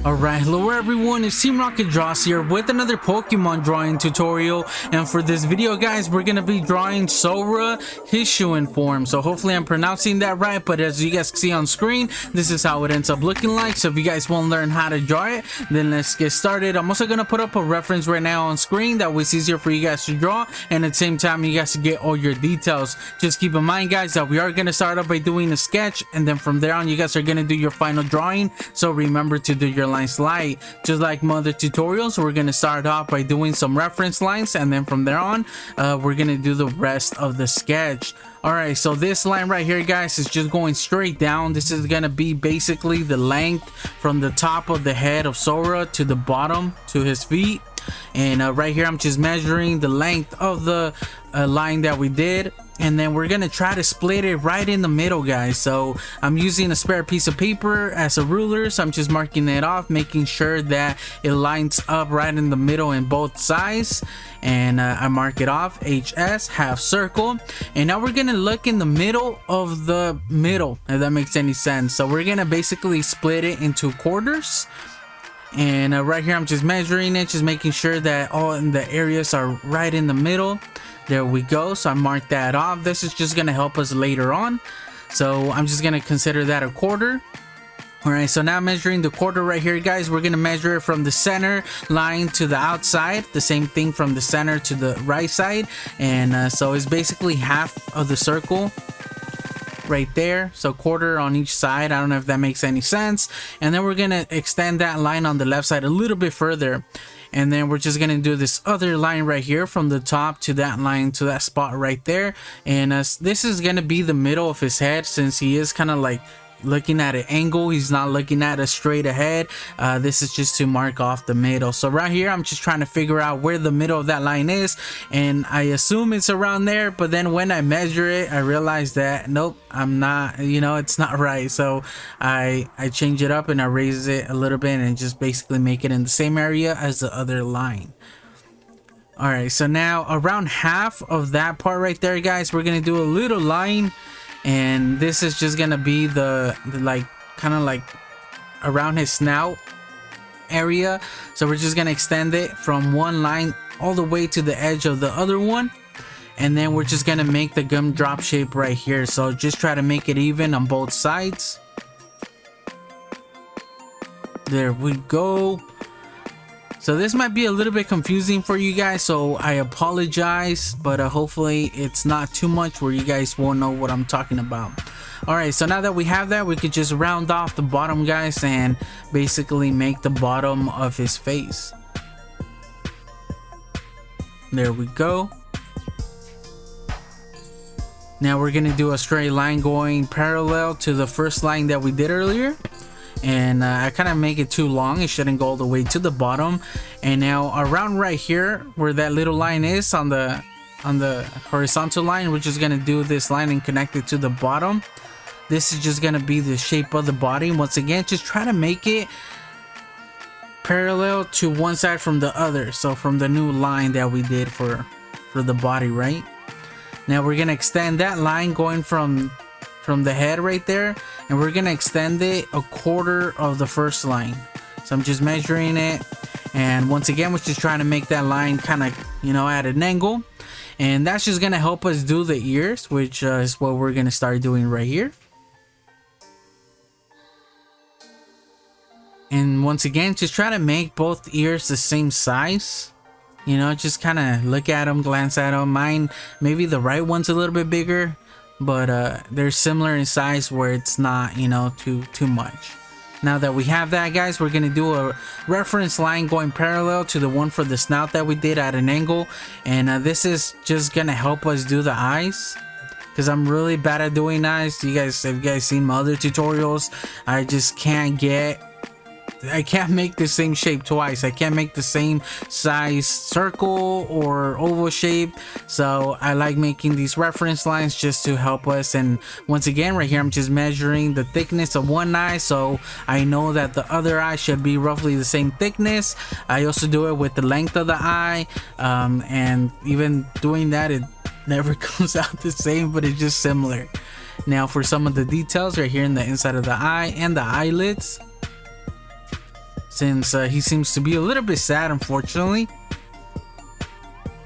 Alright, hello everyone, it's Team Rocket Draws here with another Pokemon drawing tutorial, and for this video guys, we're gonna be drawing Zorua Hisuian form. So hopefully I'm pronouncing that right, but as you guys can see on screen, this is how it ends up looking like. So if you guys want to learn how to draw it, then let's get started. I'm also gonna put up a reference right now on screen, that way it's easier for you guys to draw, and at the same time you guys get all your details. Just keep in mind guys that we are gonna start off by doing a sketch, and then from there on you guys are gonna do your final drawing. So remember to do your lines light, just like other tutorials. We're gonna start off by doing some reference lines, and then from there on we're gonna do the rest of the sketch. All right, so this line right here guys is just going straight down. This is gonna be basically the length from the top of the head of Zorua to the bottom to his feet, and right here I'm just measuring the length of the line that we did, and then we're gonna try to split it right in the middle guys. So I'm using a spare piece of paper as a ruler, so I'm just marking it off, making sure that it lines up right in the middle in both sides, and I mark it off HS half circle. And now we're gonna look in the middle of the middle, if that makes any sense. So we're gonna basically split it into quarters, and right here I'm just measuring it, just making sure that all in the areas are right in the middle. There we go. So I marked that off. This is just gonna help us later on, so I'm just gonna consider that a quarter. All right, so now measuring the quarter right here guys, we're gonna measure it from the center line to the outside, the same thing from the center to the right side, and so it's basically half of the circle right there, so quarter on each side. I don't know if that makes any sense. And then we're gonna extend that line on the left side a little bit further, and then we're just gonna do this other line right here from the top to that line to that spot right there. And this is gonna be the middle of his head, since he is kind of like looking at an angle, he's not looking at us straight ahead. This is just to mark off the middle. So right here I'm just trying to figure out where the middle of that line is, and I assume it's around there, but then when I measure it I realize that nope, I'm not, it's not right. So I change it up and I raise it a little bit and just basically make it in the same area as the other line. All right, so now around half of that part right there guys, we're gonna do a little line, and this is just gonna be the like kind of like around his snout area. So we're just gonna extend it from one line all the way to the edge of the other one, and then we're just gonna make the gumdrop shape right here. So just try to make it even on both sides. There we go. So this might be a little bit confusing for you guys, so I apologize, but hopefully it's not too much where you guys won't know what I'm talking about. All right, so now that we have that, we could just round off the bottom guys and basically make the bottom of his face. There we go. Now we're gonna do a straight line going parallel to the first line that we did earlier, and I kind of make it too long. It shouldn't go all the way to the bottom. And now around right here where that little line is on the horizontal line, we're just gonna do this line and connect it to the bottom. This is just gonna be the shape of the body. Once again, just try to make it parallel to one side from the other, so from the new line that we did for the body. Right now we're gonna extend that line going from the head right there, and we're gonna extend it a quarter of the first line. So I'm just measuring it, and once again we're just trying to make that line kind of at an angle, and that's just gonna help us do the ears, which is what we're gonna start doing right here. And once again, just try to make both ears the same size. Just kind of look at them, glance at them. Mine, maybe the right one's a little bit bigger, but they're similar in size where it's not too much. Now that we have that guys, we're gonna do a reference line going parallel to the one for the snout that we did at an angle, and this is just gonna help us do the eyes, because I'm really bad at doing eyes. If you guys seen my other tutorials, I just I can't make the same shape twice. I can't make the same size circle or oval shape. So I like making these reference lines just to help us. And once again, right here, I'm just measuring the thickness of one eye, so I know that the other eye should be roughly the same thickness. I also do it with the length of the eye, and even doing that, it never comes out the same, but it's just similar. Now for some of the details right here in the inside of the eye and the eyelids. since he seems to be a little bit sad, unfortunately.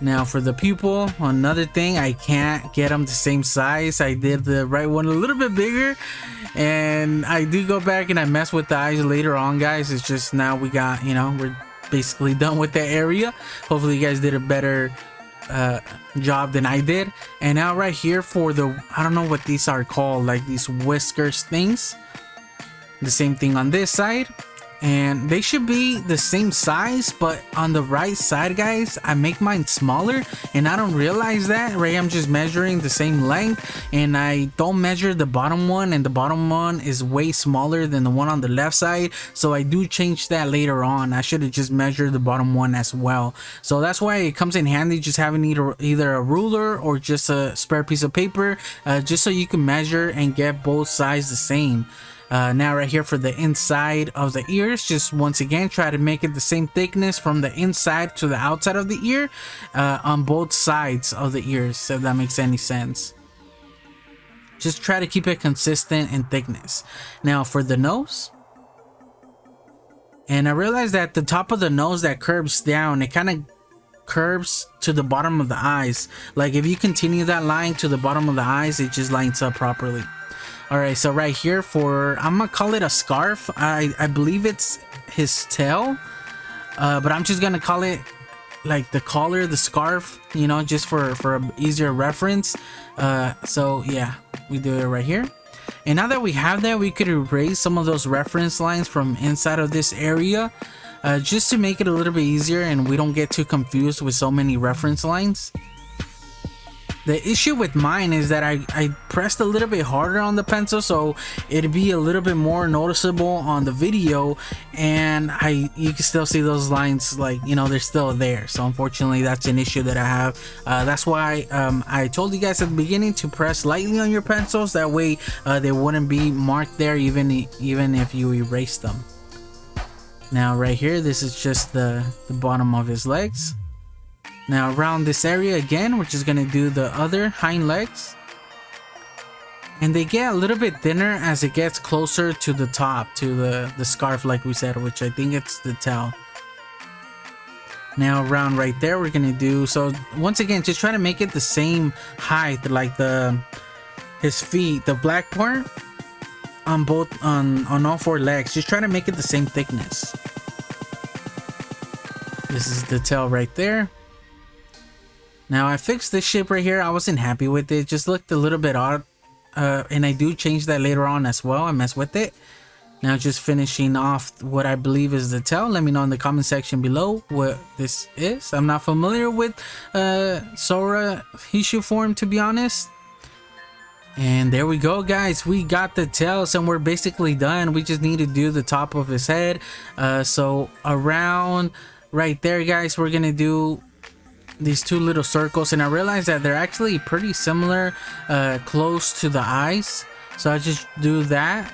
Now for the pupil, another thing, I can't get them the same size. I did the right one a little bit bigger, and I do go back and I mess with the eyes later on, guys. It's just now we got, you know, we're basically done with that area. Hopefully you guys did a better job than I did. And now right here for the, I don't know what these are called, like these whiskers things, the same thing on this side, and they should be the same size, but on the right side, guys, I make mine smaller and I don't realize that, right? I'm just measuring the same length and I don't measure the bottom one, and the bottom one is way smaller than the one on the left side, so I do change that later on. I should have just measured the bottom one as well. So that's why it comes in handy just having either a ruler or just a spare piece of paper, just so you can measure and get both sides the same. Now right here for the inside of the ears, just once again try to make it the same thickness from the inside to the outside of the ear, on both sides of the ears, if that makes any sense. Just try to keep it consistent in thickness. Now for the nose, and I realized that the top of the nose that curves down, it kind of curves to the bottom of the eyes. Like if you continue that line to the bottom of the eyes, it just lines up properly. Alright, so right here for, I'm gonna call it a scarf. I believe it's his tail, but I'm just gonna call it like the collar, the scarf, you know, just for a easier reference. So yeah, we do it right here. And now that we have that, we could erase some of those reference lines from inside of this area, just to make it a little bit easier and we don't get too confused with so many reference lines. The issue with mine is that I pressed a little bit harder on the pencil, so it'd be a little bit more noticeable on the video, and you can still see those lines, like, you know, they're still there. So unfortunately that's an issue that I have. That's why I told you guys at the beginning to press lightly on your pencils, that way they wouldn't be marked there even if you erase them. Now right here, this is just the bottom of his legs. Now around this area again, we're just gonna do the other hind legs, and they get a little bit thinner as it gets closer to the top, to the scarf, like we said, which I think it's the tail. Now around right there, we're gonna do, so once again, just try to make it the same height, like his feet, the black part on both, on all four legs. Just try to make it the same thickness. This is the tail right there. Now I fixed this shape right here. I wasn't happy with it. It just looked a little bit odd, and I do change that later on as well. I mess with it. Now just finishing off what I believe is the tail. Let me know in the comment section below what this is. I'm not familiar with Zorua Hisui form, to be honest. And there we go, guys. We got the tails and we're basically done. We just need to do the top of his head. So around right there, guys, we're gonna do these two little circles, and I realized that they're actually pretty similar, close to the eyes, so I just do that.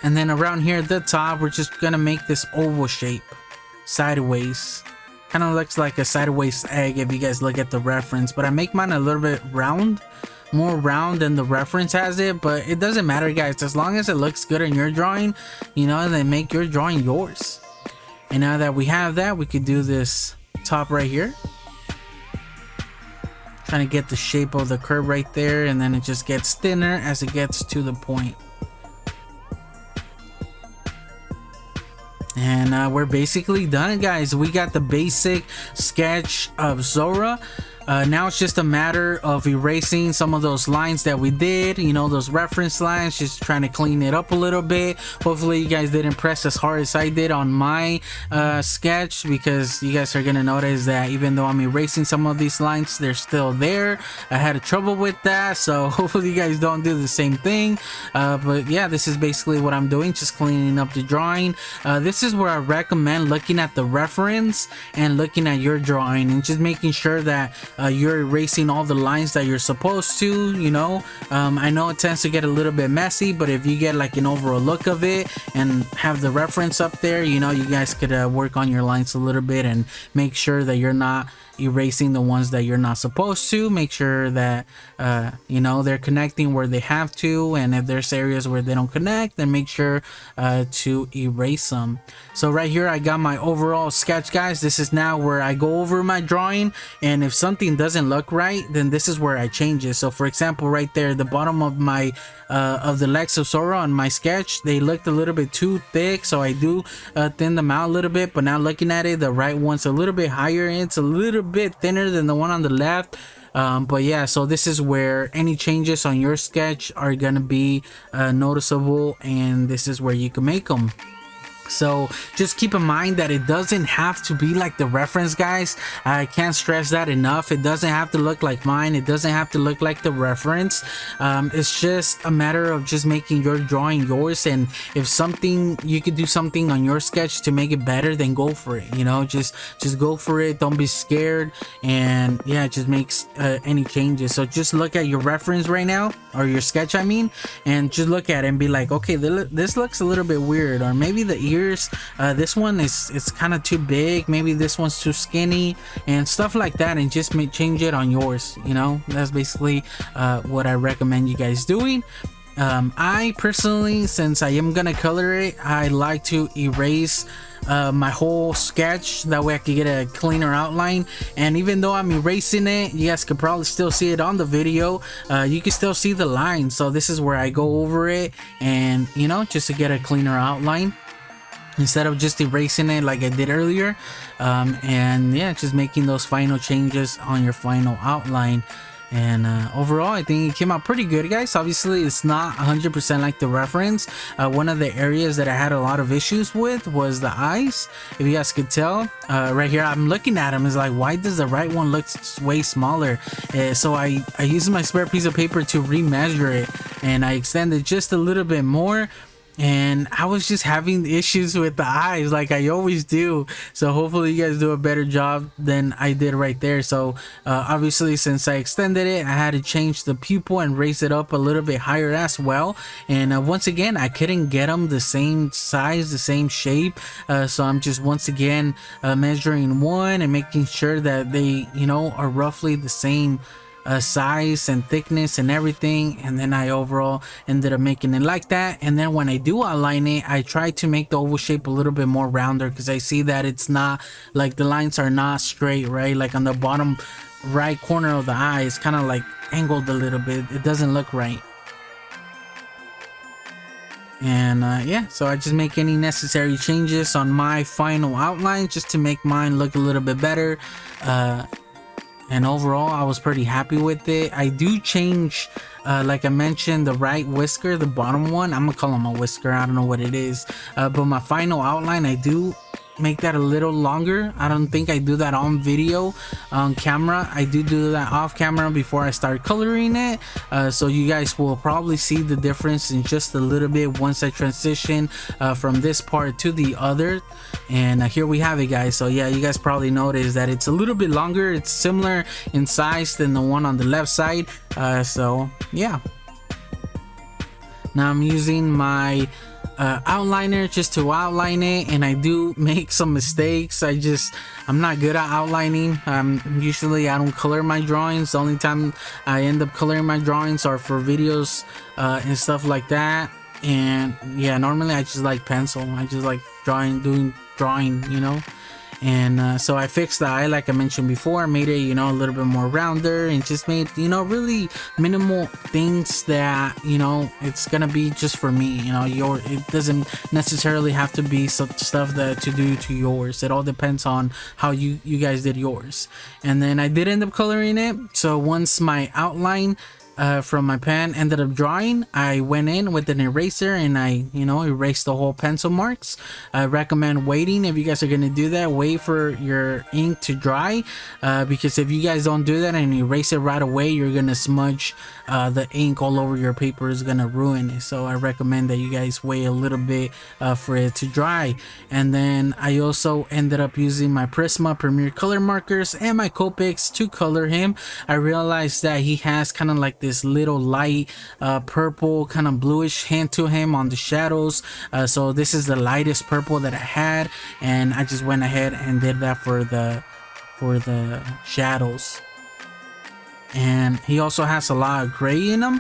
And then around here at the top, we're just gonna make this oval shape, sideways. Kind of looks like a sideways egg if you guys look at the reference, but I make mine a little bit round, more round than the reference has it. But it doesn't matter, guys, as long as it looks good in your drawing, you know, then make your drawing yours. And now that we have that, we could do this top right here, trying to get the shape of the curve right there, and then it just gets thinner as it gets to the point. And we're basically done, guys. We got the basic sketch of Zorua. Now it's just a matter of erasing some of those lines that we did, you know, those reference lines, just trying to clean it up a little bit. Hopefully you guys didn't press as hard as I did on my sketch, because you guys are gonna notice that even though I'm erasing some of these lines, they're still there. I had trouble with that, so hopefully you guys don't do the same thing. But yeah, this is basically what I'm doing, just cleaning up the drawing. This is where I recommend looking at the reference and looking at your drawing and just making sure that you're erasing all the lines that you're supposed to, you know. I know it tends to get a little bit messy, but if you get like an overall look of it and have the reference up there, you know, you guys could work on your lines a little bit and make sure that you're not, erasing the ones that you're not supposed to. Make sure that you know, they're connecting where they have to, and if there's areas where they don't connect, then make sure to erase them. So right here I got my overall sketch, guys. This is now where I go over my drawing, and if something doesn't look right, then this is where I change it. So for example, right there, the bottom of my of the legs of Zorua on my sketch, they looked a little bit too thick, so I do thin them out a little bit. But now looking at it, the right one's a little bit higher, and it's a little bit thinner than the one on the left. But yeah, so this is where any changes on your sketch are gonna be noticeable, and this is where you can make them. So just keep in mind that it doesn't have to be like the reference, guys. I can't stress that enough. It doesn't have to look like mine. It doesn't have to look like the reference. It's just a matter of just making your drawing yours, and if something, you could do something on your sketch to make it better, then go for it. You know, just go for it. Don't be scared, and yeah, it just makes any changes. So just look at your reference right now, or your sketch I mean, and just look at it and be like, okay, this looks a little bit weird, or maybe the ear, this one is kind of too big, maybe this one's too skinny, and stuff like that, and just change it on yours. You know, that's basically what I recommend you guys doing. I personally, since I am gonna color it, I like to erase my whole sketch, that way I can get a cleaner outline. And even though I'm erasing it, you guys could probably still see it on the video. You can still see the line, so this is where I go over it, and you know, just to get a cleaner outline instead of just erasing it like I did earlier. And yeah, just making those final changes on your final outline. And overall, I think it came out pretty good, guys. Obviously, it's not 100% like the reference. One of the areas that I had a lot of issues with was the eyes. If you guys could tell, right here, I'm looking at them, it's like, why does the right one look way smaller? So I used my spare piece of paper to remeasure it, and I extended just a little bit more. And I was just having issues with the eyes, like I always do. So hopefully you guys do a better job than I did right there. So obviously, since I extended it, I had to change the pupil and raise it up a little bit higher as well. And once again, I couldn't get them the same size, the same shape. So I'm just once again measuring one and making sure that they, you know, are roughly the same size and thickness and everything. And then I overall ended up making it like that. And then when I do outline it, I try to make the oval shape a little bit more rounder, because I see that it's not like the lines are not straight, right? Like on the bottom right corner of the eye, it's kind of like angled a little bit. It doesn't look right. And yeah, so I just make any necessary changes on my final outline just to make mine look a little bit better. And overall, I was pretty happy with it. I do change, like I mentioned, the right whisker, the bottom one. I'm gonna call him a whisker, I don't know what it is. But my final outline, I do make that a little longer. I don't think I do that on video, on camera. I do that off camera before I start coloring it. So you guys will probably see the difference in just a little bit once I transition from this part to the other. And here we have it, guys. So yeah, you guys probably noticed that it's a little bit longer. It's similar in size than the one on the left side. So yeah, now I'm using my outliner just to outline it, and I do make some mistakes. I'm not good at outlining. Usually I don't color my drawings. The only time I end up coloring my drawings are for videos and stuff like that. And yeah, normally I just like pencil. I just like doing drawing, you know. And so I fixed the eye, like I mentioned before, made it, you know, a little bit more rounder, and just made, you know, really minimal things that, you know, it's gonna be just for me. You know, it doesn't necessarily have to be some stuff that to do to yours. It all depends on how you guys did yours. And then I did end up coloring it. So once my outline from my pen ended up drawing, I went in with an eraser and I, you know, erased the whole pencil marks. I recommend waiting. If you guys are gonna do that, wait for your ink to dry, because if you guys don't do that and erase it right away, you're gonna smudge the ink all over your paper. Is gonna ruin it. So I recommend that you guys wait a little bit for it to dry. And then I also ended up using my Prisma Premier color markers and my Copics to color him. I realized that he has kind of like this little light purple, kind of bluish hint to him on the shadows. So this is the lightest purple that I had, and I just went ahead and did that for for the shadows. And he also has a lot of gray in him,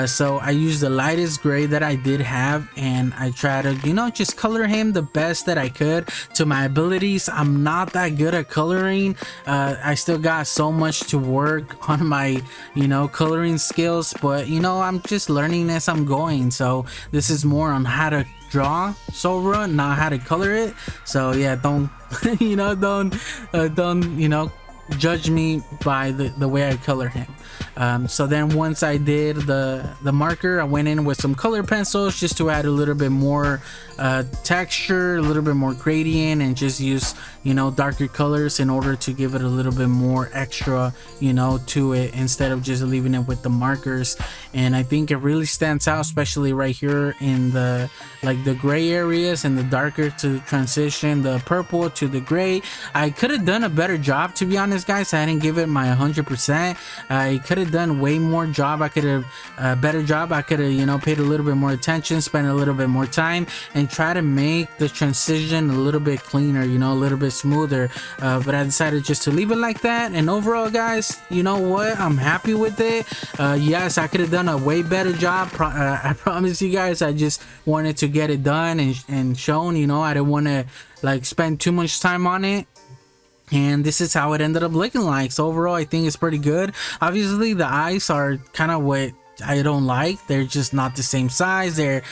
so I used the lightest gray that I did have, and I try to, you know, just color him the best that I could to my abilities. I'm not that good at coloring. I still got so much to work on my, you know, coloring skills, but you know, I'm just learning as I'm going. So this is more on how to draw Zorua, not how to color it. So yeah, don't you know, don't you know, judge me by the way I color him. So then once I did the marker, I went in with some color pencils just to add a little bit more texture, a little bit more gradient, and just use, you know, darker colors in order to give it a little bit more extra, you know, to it, instead of just leaving it with the markers. And I think it really stands out, especially right here in the like the gray areas and the darker to transition the purple to the gray. I could have done a better job, to be honest guys. I didn't give it my 100%. I could have done way more job. I could have better job. I could have, you know, paid a little bit more attention, spent a little bit more time, and try to make the transition a little bit cleaner, you know, a little bit smoother. But I decided just to leave it like that. And overall guys, you know what, I'm happy with it. Yes, I could have done a way better job. I promise you guys. I just wanted to get it done and shown, you know. I didn't want to like spend too much time on it. And this is how it ended up looking like. So overall, I think it's pretty good. Obviously the eyes are kind of what I don't like. They're just not the same size. They're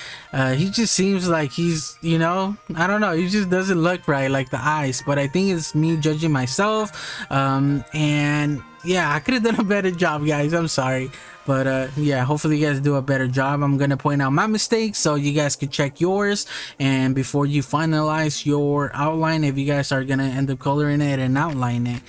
he just seems like he's, you know, I don't know, he just doesn't look right, like the eyes. But I think it's me judging myself. And yeah, I could have done a better job guys, I'm sorry. But yeah, hopefully you guys do a better job. I'm gonna point out my mistakes so you guys can check yours, and before you finalize your outline, if you guys are gonna end up coloring it and outline it.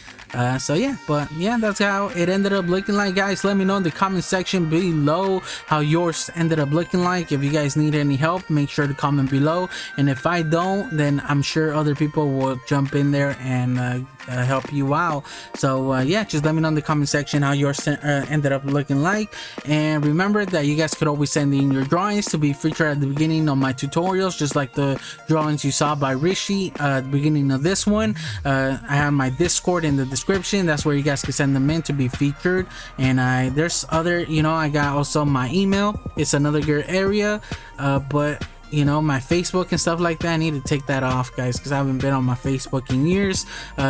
So yeah, but yeah, that's how it ended up looking like guys. Let me know in the comment section below how yours ended up looking like. If you guys need any help, make sure to comment below, and if I don't, then I'm sure other people will jump in there and help you out. So yeah, just let me know in the comment section how yours ended up looking like. And remember that you guys could always send in your drawings to be featured at the beginning of my tutorials, just like the drawings you saw by Rishi at the beginning of this one. I have my Discord in the description. That's where you guys can send them in to be featured. And there's other, you know, I got also my email. It's another good area, but you know, my Facebook and stuff like that, I need to take that off guys, because I haven't been on my Facebook in years.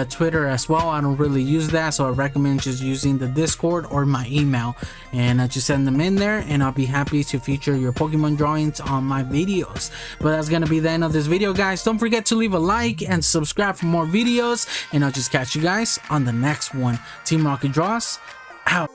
Twitter as well, I don't really use that, so I recommend just using the Discord or my email, and just send them in there, and I'll be happy to feature your Pokemon drawings on my videos. But that's gonna be the end of this video guys. Don't forget to leave a like and subscribe for more videos, and I'll just catch you guys on the next one. Team Rocket Draws out.